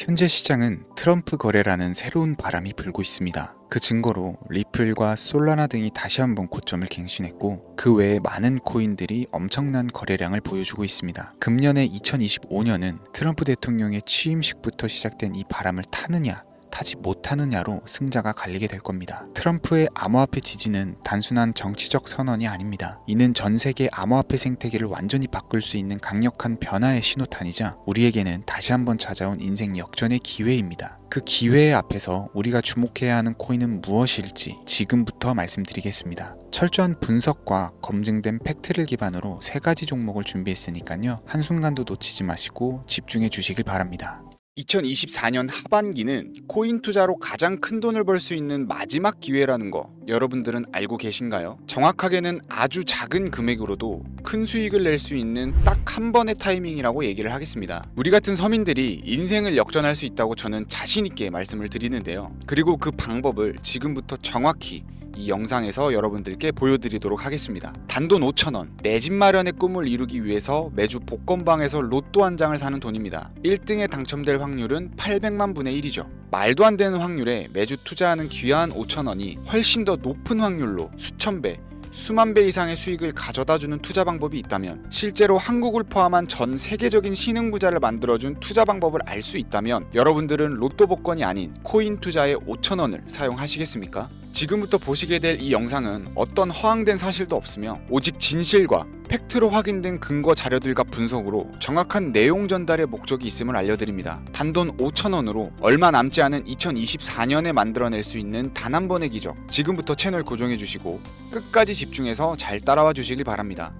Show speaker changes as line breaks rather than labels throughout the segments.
현재 시장은 트럼프 거래라는 새로운 바람이 불고 있습니다. 그 증거로 리플과 솔라나 등이 다시 한번 고점을 갱신했고, 그 외에 많은 코인들이 엄청난 거래량을 보여주고 있습니다. 금년의 2025년은 트럼프 대통령의 취임식부터 시작된 이 바람을 타느냐 타지 못하느냐로 승자가 갈리게 될 겁니다. 트럼프의 암호화폐 지지는 단순한 정치적 선언이 아닙니다. 이는 전 세계 암호화폐 생태계를 완전히 바꿀 수 있는 강력한 변화의 신호탄이자 우리에게는 다시 한번 찾아온 인생 역전의 기회입니다. 그 기회의 앞에서 우리가 주목해야 하는 코인은 무엇일지 지금부터 말씀드리겠습니다. 철저한 분석과 검증된 팩트를 기반으로 3가지 종목을 준비했으니까요. 한순간도 놓치지 마시고 집중해 주시길 바랍니다.
2024년 하반기는 코인 투자로 가장 큰 돈을 벌 수 있는 마지막 기회라는 거 여러분들은 알고 계신가요? 정확하게는 아주 작은 금액으로도 큰 수익을 낼 수 있는 딱 한 번의 타이밍이라고 얘기를 하겠습니다. 우리 같은 서민들이 인생을 역전할 수 있다고 저는 자신 있게 말씀을 드리는데요. 그리고 그 방법을 지금부터 정확히 이 영상에서 여러분들께 보여드리도록 하겠습니다. 단돈 5,000원, 내 집 마련의 꿈을 이루기 위해서 매주 복권방에서 로또 한 장을 사는 돈입니다. 1등에 당첨될 확률은 800만 분의 1이죠. 말도 안 되는 확률에 매주 투자하는 귀한 5,000원이 훨씬 더 높은 확률로 수천 배, 수만 배 이상의 수익을 가져다주는 투자 방법이 있다면, 실제로 한국을 포함한 전 세계적인 신흥부자를 만들어준 투자 방법을 알 수 있다면 여러분들은 로또 복권이 아닌 코인 투자에 5,000원을 사용하시겠습니까? 지금부터 보시게 될 이 영상은 어떤 허황된 사실도 없으며 오직 진실과 팩트로 확인된 근거 자료들과 분석으로 정확한 내용 전달의 목적이 있음을 알려드립니다. 단돈 5,000원으로 얼마 남지 않은 2024년에 만들어낼 수 있는 단 한 번의 기적, 지금부터 채널 고정해주시고 끝까지 집중해서 잘 따라와 주시길 바랍니다.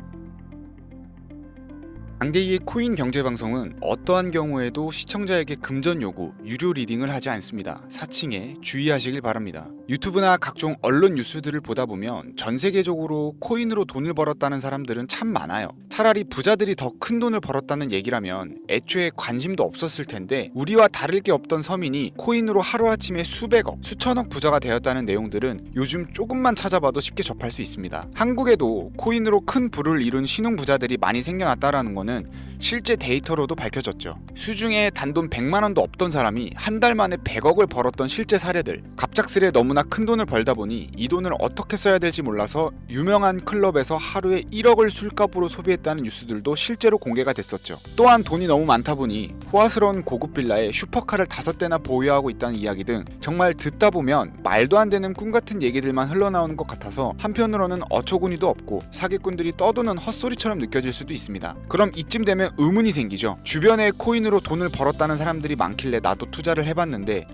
강대희의 코인 경제방송은 어떠한 경우에도 시청자에게 금전 요구, 유료 리딩을 하지 않습니다. 사칭에 주의하시길 바랍니다. 유튜브나 각종 언론 뉴스들을 보다 보면 전 세계적으로 코인으로 돈을 벌었다는 사람들은 참 많아요. 차라리 부자들이 더 큰 돈을 벌었다는 얘기라면 애초에 관심도 없었을 텐데, 우리와 다를 게 없던 서민이 코인으로 하루아침에 수백억, 수천억 부자가 되었다는 내용들은 요즘 조금만 찾아봐도 쉽게 접할 수 있습니다. 한국에도 코인으로 큰 부를 이룬 신흥부자들이 많이 생겨났다라는 거는 실제 데이터로도 밝혀졌죠. 수중에 단돈 100만원도 없던 사람이 한 달 만에 100억을 벌었던 실제 사례들, 갑작스레 너무나 큰 돈을 벌다 보니 이 돈을 어떻게 써야 될지 몰라서 유명한 클럽에서 하루에 1억을 술값으로 소비했다는 뉴스들도 실제로 공개가 됐었죠. 또한 돈이 너무 많다 보니 호화스러운 고급 빌라에 슈퍼카를 5대나 보유하고 있다는 이야기 등 정말 듣다 보면 말도 안 되는 꿈 같은 얘기들만 흘러나오는 것 같아서 한편으로는 어처구니도 없고 사기꾼들이 떠도는 헛소리처럼 느껴질 수도 있습니다. 그럼 이쯤 되면 의문이 생기죠. 주변에 코인으로 돈을 벌었다는 사람들이 많길래 나도 투자를 해봤는데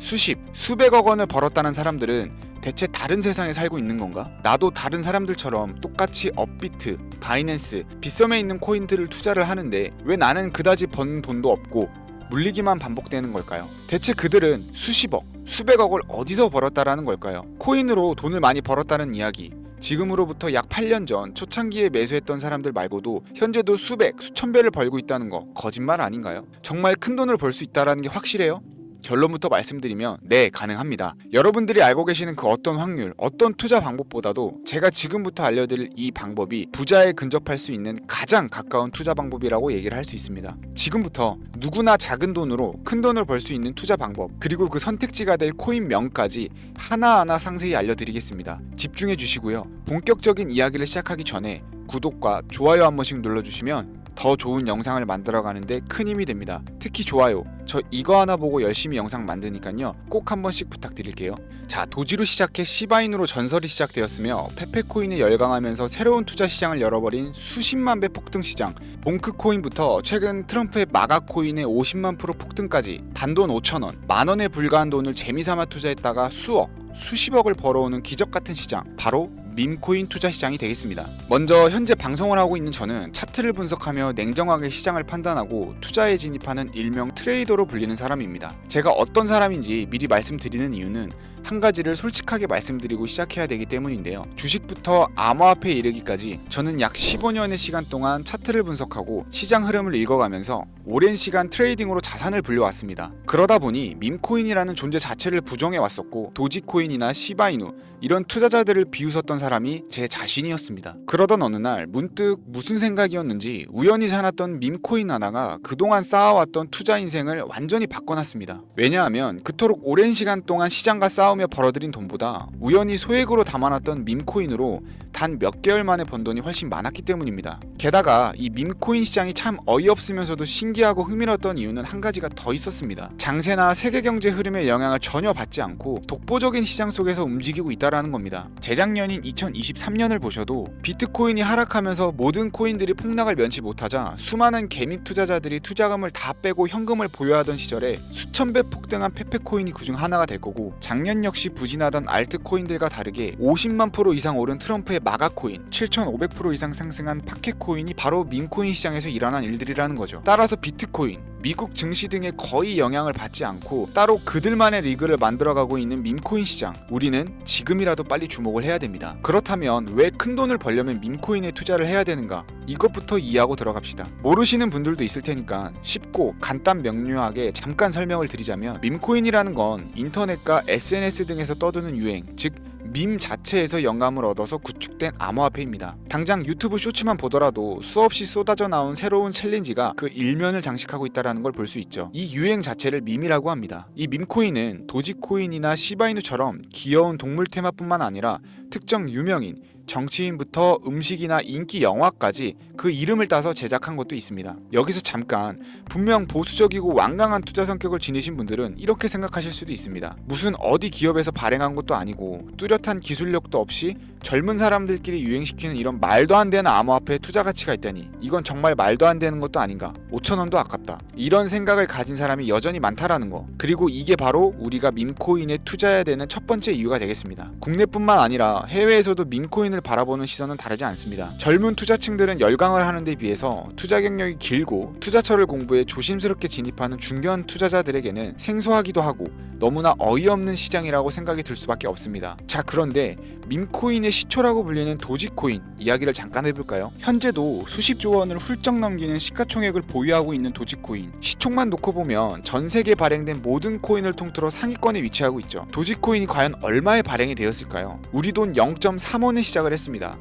수백억 원을 벌었다는 사람들은 대체 다른 세상에 살고 있는 건가? 나도 다른 사람들처럼 똑같이 업비트, 바이낸스, 빗썸에 있는 코인들을 투자를 하는데 왜 나는 그다지 번 돈도 없고 물리기만 반복되는 걸까요? 대체 그들은 수십억, 수백억을 어디서 벌었다라는 걸까요? 코인으로 돈을 많이 벌었다는 이야기, 지금으로부터 약 8년 전 초창기에 매수했던 사람들 말고도 현재도 수백, 수천 배를 벌고 있다는 거 거짓말 아닌가요? 정말 큰 돈을 벌 수 있다는 게 확실해요? 결론부터 말씀드리면 네, 가능합니다. 여러분들이 알고 계시는 그 어떤 확률, 어떤 투자 방법보다도 제가 지금부터 알려드릴 이 방법이 부자에 근접할 수 있는 가장 가까운 투자 방법이라고 얘기를 할 수 있습니다. 지금부터 누구나 작은 돈으로 큰 돈을 벌 수 있는 투자 방법, 그리고 그 선택지가 될 코인명까지 하나하나 상세히 알려드리겠습니다. 집중해 주시고요. 본격적인 이야기를 시작하기 전에 구독과 좋아요 한 번씩 눌러주시면 더 좋은 영상을 만들어가는데 큰 힘이 됩니다. 특히 좋아요, 저 이거 하나 보고 열심히 영상 만드니까요, 꼭 한 번씩 부탁드릴게요. 자, 도지로 시작해 시바인으로 전설이 시작되었으며 페페코인에 열광하면서 새로운 투자 시장을 열어버린 수십만 배 폭등 시장, 봉크코인부터 최근 트럼프의 마가코인의 50만 프로 폭등까지 단돈 5,000원, 만원에 불과한 돈을 재미삼아 투자했다가 수억, 수십억을 벌어오는 기적같은 시장, 바로 밈코인 투자 시장이 되겠습니다. 먼저 현재 방송을 하고 있는 저는 차트를 분석하며 냉정하게 시장을 판단하고 투자에 진입하는 일명 트레이더로 불리는 사람입니다. 제가 어떤 사람인지 미리 말씀드리는 이유는 한 가지를 솔직하게 말씀드리고 시작해야 되기 때문인데요. 주식부터 암호화폐에 이르기까지 저는 약 15년의 시간 동안 차트를 분석하고 시장 흐름을 읽어가면서 오랜 시간 트레이딩으로 자산을 불려왔습니다. 그러다 보니 밈코인이라는 존재 자체를 부정해왔었고, 도지코인이나 시바이누 이런 투자자들을 비웃었던 사람이 제 자신이었습니다. 그러던 어느 날 문득 무슨 생각이었는지 우연히 사놨던 밈코인 하나가 그동안 쌓아왔던 투자 인생을 완전히 바꿔놨습니다. 왜냐하면 그토록 오랜 시간 동안 시장과 싸우며 벌어들인 돈보다 우연히 소액으로 담아놨던 밈코인으로 단 몇 개월 만에 번 돈이 훨씬 많았기 때문입니다. 게다가 이 밈코인 시장이 참 어이없으면서도 신기하고 흥미로웠던 이유는 한 가지가 더 있었습니다. 장세나 세계 경제 흐름의 영향을 전혀 받지 않고 독보적인 시장 속에서 움직이고 있다라는 겁니다. 재작년인 2023년을 보셔도 비트코인이 하락하면서 모든 코인들이 폭락을 면치 못하자 수많은 개미 투자자들이 투자금을 다 빼고 현금을 보유하던 시절에 수천 배 폭등한 페페코인이 그중 하나가 될 거고, 작년 역시 부진하던 알트코인들과 다르게 50만 % 이상 오른 트럼프의 마가코인, 7,500% 이상 상승한 파켓코인이 바로 밈코인 시장에서 일어난 일들이라는 거죠. 따라서 비트코인, 미국 증시 등에 거의 영향을 받지 않고 따로 그들만의 리그를 만들어가고 있는 밈코인 시장, 우리는 지금이라도 빨리 주목을 해야 됩니다. 그렇다면 왜 큰돈을 벌려면 밈코인에 투자를 해야 되는가? 이것부터 이해하고 들어갑시다. 모르시는 분들도 있을 테니까 쉽고 간단 명료하게 잠깐 설명을 드리자면, 밈코인이라는 건 인터넷과 SNS 등에서 떠드는 유행, 즉 밈 자체에서 영감을 얻어서 구축된 암호화폐입니다. 당장 유튜브 쇼츠만 보더라도 수없이 쏟아져 나온 새로운 챌린지가 그 일면을 장식하고 있다는 걸 볼 수 있죠. 이 유행 자체를 밈이라고 합니다. 이 밈코인은 도지코인이나 시바이누처럼 귀여운 동물 테마뿐만 아니라 특정 유명인, 정치인부터 음식이나 인기 영화까지 그 이름을 따서 제작한 것도 있습니다. 여기서 잠깐, 분명 보수적이고 완강한 투자 성격을 지니신 분들은 이렇게 생각하실 수도 있습니다. 무슨 어디 기업에서 발행한 것도 아니고 뚜렷한 기술력도 없이 젊은 사람들끼리 유행시키는 이런 말도 안 되는 암호화폐에 투자 가치가 있다니, 이건 정말 말도 안 되는 것도 아닌가, 5,000원도 아깝다, 이런 생각을 가진 사람이 여전히 많다라는 거. 그리고 이게 바로 우리가 밈코인에 투자해야 되는 첫 번째 이유가 되겠습니다. 국내뿐만 아니라 해외에서도 밈코인을 바라보는 시선은 다르지 않습니다. 젊은 투자층들은 열광을 하는 데 비해서 투자 경력이 길고 투자처를 공부해 조심스럽게 진입하는 중견 투자자들에게는 생소하기도 하고 너무나 어이없는 시장이라고 생각이 들 수밖에 없습니다. 자, 그런데 밈코인의 시초라고 불리는 도지코인 이야기를 잠깐 해볼까요? 현재도 수십조 원을 훌쩍 넘기는 시가총액을 보유하고 있는 도지코인, 시총만 놓고 보면 전 세계에 발행된 모든 코인을 통틀어 상위권에 위치하고 있죠. 도지코인이 과연 얼마에 발행이 되었을까요? 우리 돈 0.3원에 시작을 했습니다.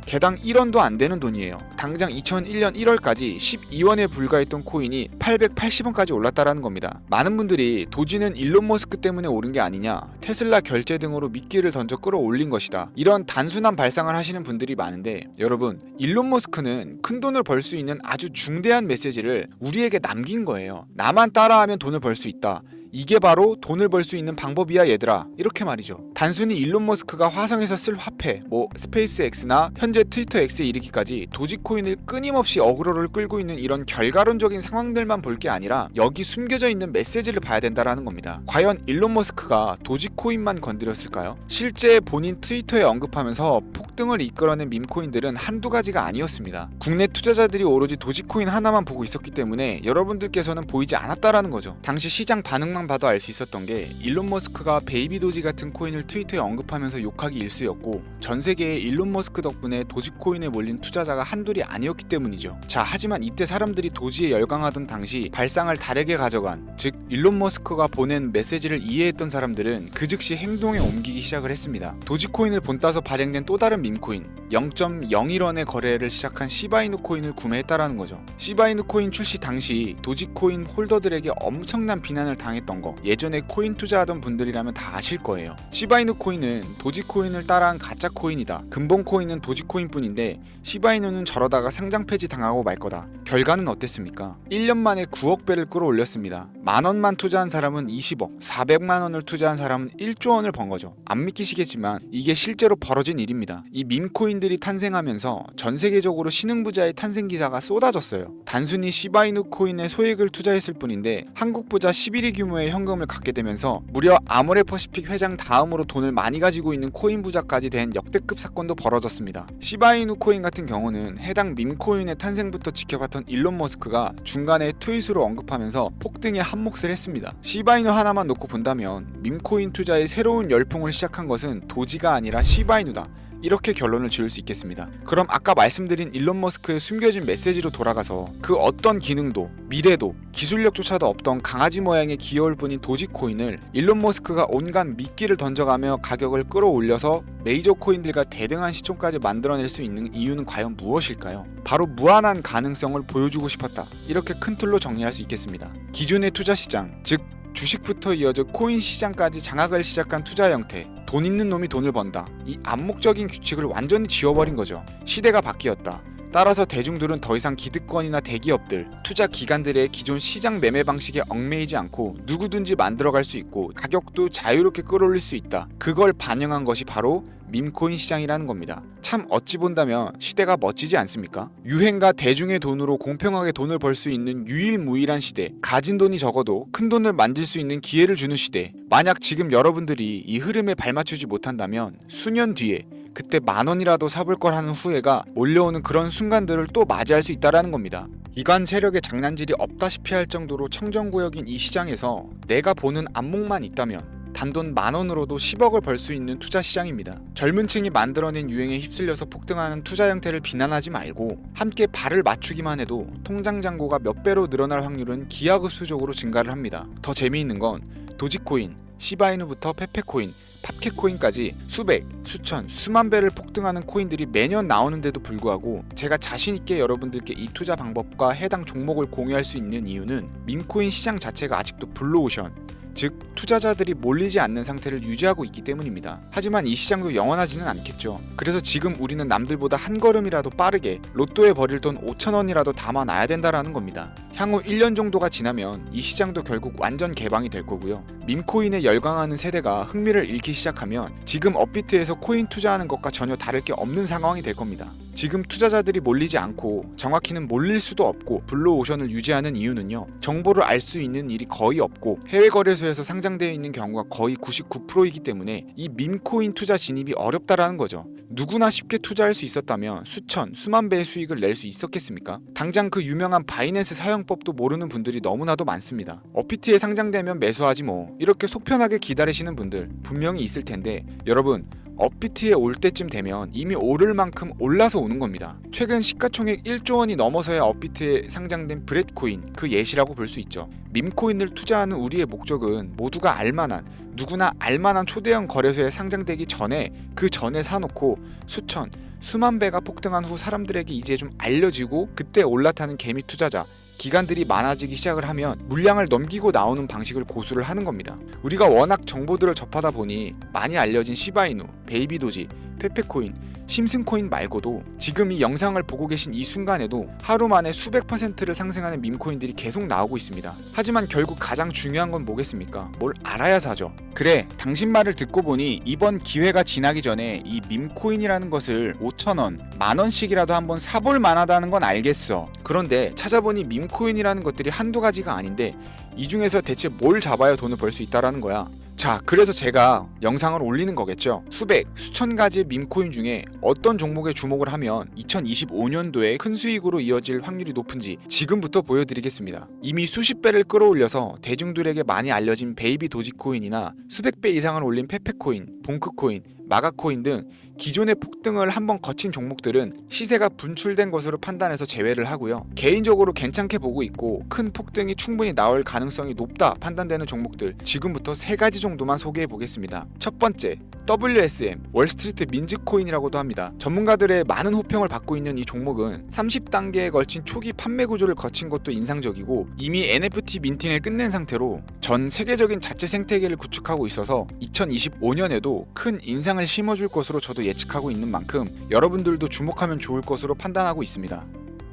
개당 1원도 안 되는 돈이에요. 당장 2001년 1월까지 12원에 불과했던 코인이 880원까지 올랐다라는 겁니다. 많은 분들이 도지는 일론 머스크 때문에 오른 게 아니냐, 테슬라 결제 등으로 미끼를 던져 끌어올린 것이다, 이런 단순한 발상을 하시는 분들이 많은데, 여러분, 일론 머스크는 큰돈을 벌 수 있는 아주 중대한 메시지를 우리에게 남긴 거예요. 나만 따라하면 돈을 벌 수 있다, 이게 바로 돈을 벌 수 있는 방법이야 얘들아, 이렇게 말이죠. 단순히 일론 머스크가 화성에서 쓸 화폐, 스페이스X나 현재 트위터 X에 이르기까지 도지코인을 끊임없이 어그로를 끌고 있는 이런 결과론적인 상황들만 볼 게 아니라 여기 숨겨져 있는 메시지를 봐야 된다라는 겁니다. 과연 일론 머스크가 도지코인만 건드렸을까요? 실제 본인 트위터에 언급하면서 폭등을 이끌어낸 밈코인들은 한두 가지가 아니었습니다. 국내 투자자들이 오로지 도지코인 하나만 보고 있었기 때문에 여러분들께서는 보이지 않았다라는 거죠. 당시 시장 반응만 봐도 알 수 있었던 게, 일론 머스크가 베이비 도지 같은 코인을 트위터에 언급하면서 욕하기 일쑤였고, 전 세계에 일론 머스크 덕분에 도지코인에 몰린 투자자가 한둘이 아니었기 때문이죠. 자, 하지만 이때 사람들이 도지에 열광하던 당시 발상을 다르게 가져간, 즉 일론 머스크가 보낸 메시지를 이해했던 사람들은 그 즉시 행동에 옮기기 시작을 했습니다. 도지코인을 본따서 발행된 또 다른 밈코인, 0.01원의 거래를 시작한 시바이누 코인을 구매했다라는 거죠. 시바이누 코인 출시 당시 도지코인 홀더들에게 엄청난 비난을 당했던 거, 예전에 코인 투자하던 분들이라면 다 아실 거예요. 시바이누 코인은 도지코인을 따라한 가짜 코인이다, 근본 코인은 도지코인 뿐인데 시바이누는 저러다가 상장 폐지 당하고 말 거다. 결과는 어땠습니까? 1년 만에 9억 배를 끌어올렸습니다. 만원만 투자한 사람은 20억, 400만 원을 투자한 사람은 1조 원을 번 거죠. 안 믿기시겠지만 이게 실제로 벌어진 일입니다. 이 밈코인들이 탄생하면서 전 세계적으로 신흥부자의 탄생 기사가 쏟아졌어요. 단순히 시바이누 코인에 소액을 투자했을 뿐인데 한국 부자 11위 규모의 현금을 갖게 되면서 무려 아모레퍼시픽 회장 다음으로 돈을 많이 가지고 있는 코인 부자까지 된 역대급 사건도 벌어졌습니다. 시바이누 코인 같은 경우는 해당 밈코인의 탄생부터 지켜봤던 일론 머스크가 중간에 트윗으로 언급하면서 폭등에 한몫을 했습니다. 시바이누 하나만 놓고 본다면 밈코인 투자의 새로운 열풍을 시작한 것은 도지가 아니라 시바이누다, 이렇게 결론을 지을 수 있겠습니다. 그럼 아까 말씀드린 일론 머스크의 숨겨진 메시지로 돌아가서 그 어떤 기능도 미래도 기술력조차도 없던 강아지 모양의 귀여울 뿐인 도지코인을 일론 머스크가 온갖 미끼를 던져가며 가격을 끌어올려서 메이저 코인들과 대등한 시총까지 만들어낼 수 있는 이유는 과연 무엇일까요? 바로 무한한 가능성을 보여주고 싶었다. 이렇게 큰 틀로 정리할 수 있겠습니다. 기존의 투자 시장, 즉 주식부터 이어져 코인 시장까지 장악을 시작한 투자 형태, 돈 있는 놈이 돈을 번다. 이 암묵적인 규칙을 완전히 지워버린 거죠. 시대가 바뀌었다. 따라서 대중들은 더 이상 기득권이나 대기업들, 투자 기관들의 기존 시장 매매 방식에 얽매이지 않고 누구든지 만들어갈 수 있고 가격도 자유롭게 끌어올릴 수 있다. 그걸 반영한 것이 바로 밈코인 시장이라는 겁니다. 참 어찌 본다면 시대가 멋지지 않습니까? 유행과 대중의 돈으로 공평하게 돈을 벌 수 있는 유일무이한 시대, 가진 돈이 적어도 큰 돈을 만질 수 있는 기회를 주는 시대. 만약 지금 여러분들이 이 흐름에 발맞추지 못한다면 수년 뒤에 그때 10,000원이라도 사볼 걸 하는 후회가 몰려오는 그런 순간들을 또 맞이할 수 있다는 겁니다. 이관 세력의 장난질이 없다시피 할 정도로 청정구역인 이 시장에서 내가 보는 안목만 있다면 단돈 10,000원으로도 10억을 벌 수 있는 투자 시장입니다. 젊은 층이 만들어낸 유행에 휩쓸려서 폭등하는 투자 형태를 비난하지 말고 함께 발을 맞추기만 해도 통장 잔고가 몇 배로 늘어날 확률은 기하급수적으로 증가를 합니다. 더 재미있는 건 도지코인, 시바이누부터 페페코인, 팝캣코인까지 수백, 수천, 수만 배를 폭등하는 코인들이 매년 나오는데도 불구하고 제가 자신있게 여러분들께 이 투자 방법과 해당 종목을 공유할 수 있는 이유는 밈코인 시장 자체가 아직도 블루오션, 즉 투자자들이 몰리지 않는 상태를 유지하고 있기 때문입니다. 하지만 이 시장도 영원하지는 않겠죠. 그래서 지금 우리는 남들보다 한 걸음이라도 빠르게 로또에 버릴 돈 5,000원이라도 담아놔야 된다라는 겁니다. 향후 1년 정도가 지나면 이 시장도 결국 완전 개방이 될 거고요. 밈코인에 열광하는 세대가 흥미를 잃기 시작하면 지금 업비트에서 코인 투자하는 것과 전혀 다를 게 없는 상황이 될 겁니다. 지금 투자자들이 몰리지 않고 정확히는 몰릴 수도 없고 블루오션을 유지하는 이유는요. 정보를 알 수 있는 일이 거의 없고 해외 거래소에서 상장되어 있는 경우가 거의 99%이기 때문에 이 밈코인 투자 진입이 어렵다라는 거죠. 누구나 쉽게 투자할 수 있었다면 수천, 수만 배의 수익을 낼 수 있었겠습니까? 당장 그 유명한 바이낸스 사용법도 모르는 분들이 너무나도 많습니다. 업비트에 상장되면 매수하지 뭐 이렇게 속편하게 기다리시는 분들 분명히 있을 텐데 여러분 업비트에 올 때쯤 되면 이미 오를 만큼 올라서 오는 겁니다. 최근 시가총액 1조 원이 넘어서야 업비트에 상장된 브렛코인 그 예시라고 볼 수 있죠. 밈코인을 투자하는 우리의 목적은 모두가 알만한 누구나 알만한 초대형 거래소에 상장되기 전에 그 전에 사놓고 수천, 수만 배가 폭등한 후 사람들에게 이제 좀 알려지고 그때 올라타는 개미 투자자 기관들이 많아지기 시작을 하면 물량을 넘기고 나오는 방식을 고수를 하는 겁니다. 우리가 워낙 정보들을 접하다 보니 많이 알려진 시바이누, 베이비도지, 페페코인, 심슨코인 말고도 지금 이 영상을 보고 계신 이 순간에도 하루 만에 수백 %를 상승하는 밈코인들이 계속 나오고 있습니다. 하지만 결국 가장 중요한 건 뭐겠습니까? 뭘 알아야 사죠. 그래, 당신 말을 듣고 보니 이번 기회가 지나기 전에 이 밈코인이라는 것을 5,000원, 10,000원씩이라도 한번 사볼 만하다는 건 알겠어. 그런데 찾아보니 밈코인이라는 것들이 한두 가지가 아닌데 이 중에서 대체 뭘 잡아야 돈을 벌 수 있다라는 거야. 자, 그래서 제가 영상을 올리는 거겠죠. 수백, 수천 가지의 밈코인 중에 어떤 종목에 주목을 하면 2025년도에 큰 수익으로 이어질 확률이 높은지 지금부터 보여드리겠습니다. 이미 수십 배를 끌어올려서 대중들에게 많이 알려진 베이비 도지코인이나 수백 배 이상을 올린 페페코인, 봉크코인, 마가코인 등 기존의 폭등을 한번 거친 종목들은 시세가 분출된 것으로 판단해서 제외를 하고요. 개인적으로 괜찮게 보고 있고 큰 폭등이 충분히 나올 가능성이 높다 판단되는 종목들 지금부터 3가지 정도만 소개해 보겠습니다. 첫 번째, WSM, 월스트리트 민즈코인이라고도 합니다. 전문가들의 많은 호평을 받고 있는 이 종목은 30단계에 걸친 초기 판매 구조를 거친 것도 인상적이고 이미 NFT 민팅을 끝낸 상태로 전 세계적인 자체 생태계를 구축하고 있어서 2025년에도 큰 인상을 심어줄 것으로 저도 예측하고 있는 만큼 여러분들도 주목하면 좋을 것으로 판단하고 있습니다.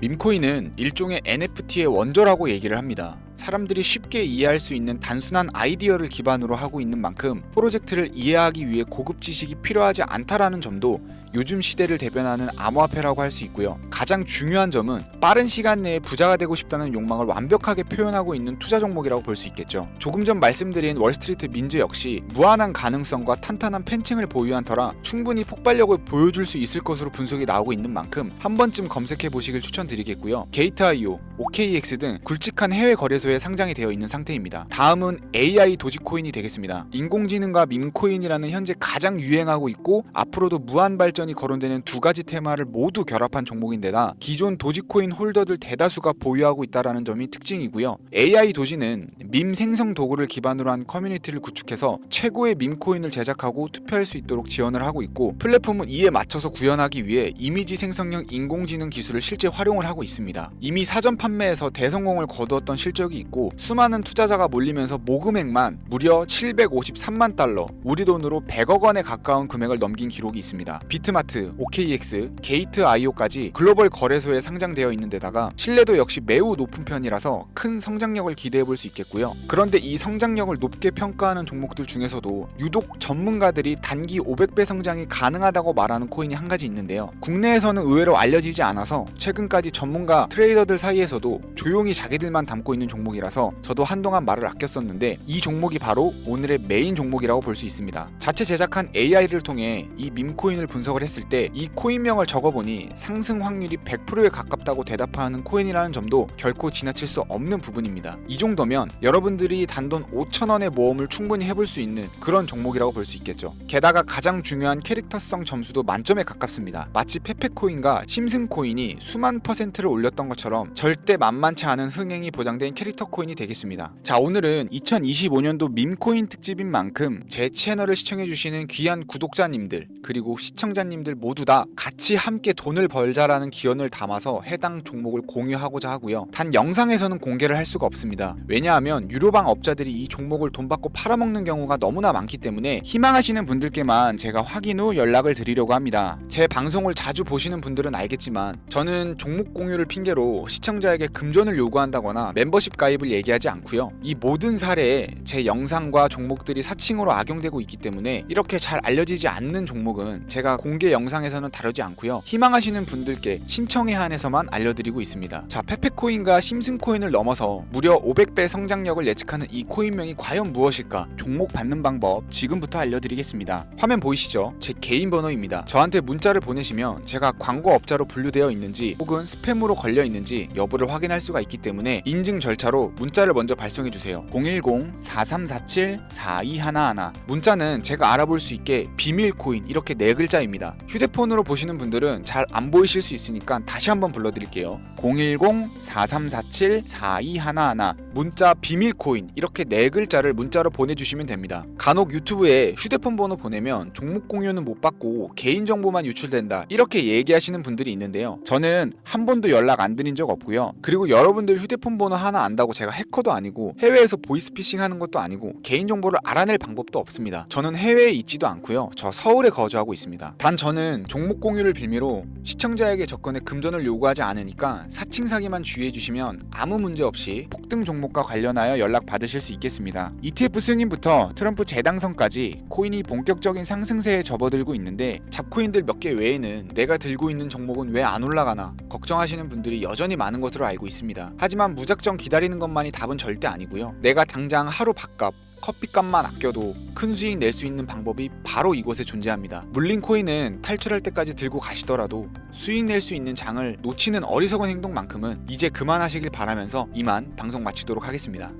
밈코인은 일종의 NFT의 원조라고 얘기를 합니다. 사람들이 쉽게 이해할 수 있는 단순한 아이디어를 기반으로 하고 있는 만큼 프로젝트를 이해하기 위해 고급 지식이 필요하지 않다라는 점도 요즘 시대를 대변하는 암호화폐라고 할 수 있고요. 가장 중요한 점은 빠른 시간 내에 부자가 되고 싶다는 욕망을 완벽하게 표현하고 있는 투자 종목이라고 볼 수 있겠죠. 조금 전 말씀드린 월스트리트 민즈 역시 무한한 가능성과 탄탄한 팬층을 보유한 터라 충분히 폭발력을 보여줄 수 있을 것으로 분석이 나오고 있는 만큼 한 번쯤 검색해 보시길 추천드리겠고요. 게이트.io, OKX 등 굵직한 해외 거래소에 거래소에 상장이 되어 있는 상태입니다. 다음은 AI 도지코인이 되겠습니다. 인공지능과 밈코인이라는 현재 가장 유행하고 있고 앞으로도 무한 발전이 거론되는 두 가지 테마를 모두 결합한 종목인데다 기존 도지코인 홀더들 대다수가 보유하고 있다는 점이 특징이고요. AI 도지는 밈 생성 도구를 기반으로 한 커뮤니티를 구축해서 최고의 밈코인을 제작하고 투표할 수 있도록 지원을 하고 있고 플랫폼은 이에 맞춰서 구현하기 위해 이미지 생성형 인공지능 기술을 실제 활용을 하고 있습니다. 이미 사전 판매에서 대성공을 거두었던 실적이 있고 수많은 투자자가 몰리면서 모금액만 무려 753만 달러, 우리 돈으로 100억 원에 가까운 금액을 넘긴 기록이 있습니다. 비트마트, OKX, 게이트.io까지 글로벌 거래소에 상장되어 있는 데다가 신뢰도 역시 매우 높은 편이라서 큰 성장력을 기대해 볼 수 있겠고요. 그런데 이 성장력을 높게 평가하는 종목들 중에서도 유독 전문가들이 단기 500배 성장이 가능하다고 말하는 코인이 한 가지 있는데요. 국내에서는 의외로 알려지지 않아서 최근까지 전문가 트레이더들 사이에서도 조용히 자기들만 담고 있는 종목이라서 저도 한동안 말을 아꼈었는데 이 종목이 바로 오늘의 메인 종목이라고 볼 수 있습니다. 자체 제작한 AI를 통해 이 밈코인을 분석을 했을 때 이 코인명을 적어보니 상승 확률이 100%에 가깝다고 대답하는 코인이라는 점도 결코 지나칠 수 없는 부분입니다. 이 정도면 여러분들이 단돈 5,000원의 모험을 충분히 해볼 수 있는 그런 종목이라고 볼 수 있겠죠. 게다가 가장 중요한 캐릭터성 점수도 만점에 가깝습니다. 마치 페페코인과 심슨코인이 수만 %를 올렸던 것처럼 절대 만만치 않은 흥행이 보장된 캐릭터 코인이 되겠습니다. 자, 오늘은 2025년도 밈코인 특집인 만큼 제 채널을 시청해주시는 귀한 구독자님들 그리고 시청자님들 모두 다 같이 함께 돈을 벌자라는 기원을 담아서 해당 종목을 공유하고자 하고요. 단 영상에서는 공개를 할 수가 없습니다. 왜냐하면 유료방 업자들이 이 종목을 돈 받고 팔아먹는 경우가 너무나 많기 때문에 희망하시는 분들께만 제가 확인 후 연락을 드리려고 합니다. 제 방송을 자주 보시는 분들은 알겠지만 저는 종목 공유를 핑계로 시청자에게 금전을 요구한다거나 멤버십 가입을 얘기하지 않고요. 이 모든 사례에 제 영상과 종목들이 사칭으로 악용되고 있기 때문에 이렇게 잘 알려지지 않는 종목은 제가 공개 영상에서는 다루지 않고요. 희망하시는 분들께 신청에 한해서만 알려드리고 있습니다. 자, 페페코인과 심슨코인을 넘어서 무려 500배 성장력을 예측하는 이 코인명이 과연 무엇일까? 종목 받는 방법 지금부터 알려드리겠습니다. 화면 보이시죠? 제 개인 번호입니다. 저한테 문자를 보내시면 제가 광고업자로 분류되어 있는지 혹은 스팸으로 걸려 있는지 여부를 확인할 수가 있기 때문에 인증 절차로 문자를 먼저 발송해주세요. 010-4347-4211 문자는 제가 알아볼 수 있게 비밀코인 이렇게 4글자입니다. 휴대폰으로 보시는 분들은 잘 안 보이실 수 있으니까 다시 한번 불러드릴게요. 010-4347-4211 문자 비밀코인 이렇게 4글자를 문자로 보내주시면 됩니다. 간혹 유튜브에 휴대폰 번호 보내면 종목 공유는 못 받고 개인정보만 유출된다 이렇게 얘기하시는 분들이 있는데요. 저는 한 번도 연락 안 드린 적 없고요. 그리고 여러분들 휴대폰 번호 하나 안다고 제가 해커도 아니고 해외에서 보이스피싱 하는 것도 아니고 개인정보를 알아낼 방법도 없습니다. 저는 해외에 있지도 않고요. 저 서울에 거주하고 있습니다. 단 저는 종목 공유를 빌미로 시청자에게 접근에 금전을 요구하지 않으니까 사칭 사기만 주의해 주시면 아무 문제 없이 폭등 종목과 관련하여 연락 받으실 수 있겠습니다. ETF 승인부터 트럼프 재당선까지 코인이 본격적인 상승세에 접어들고 있는데 잡코인들 몇 개 외에는 내가 들고 있는 종목은 왜 안 올라가나 걱정하시는 분들이 여전히 많은 것으로 알고 있습니다. 하지만 무작정 기다리는 것만이 답은 절대 아니고요. 내가 당장 하루 밥값 커피값만 아껴도 큰 수익 낼 수 있는 방법이 바로 이곳에 존재합니다. 물린 코인은 탈출할 때까지 들고 가시더라도 수익 낼 수 있는 장을 놓치는 어리석은 행동만큼은 이제 그만하시길 바라면서 이만 방송 마치도록 하겠습니다.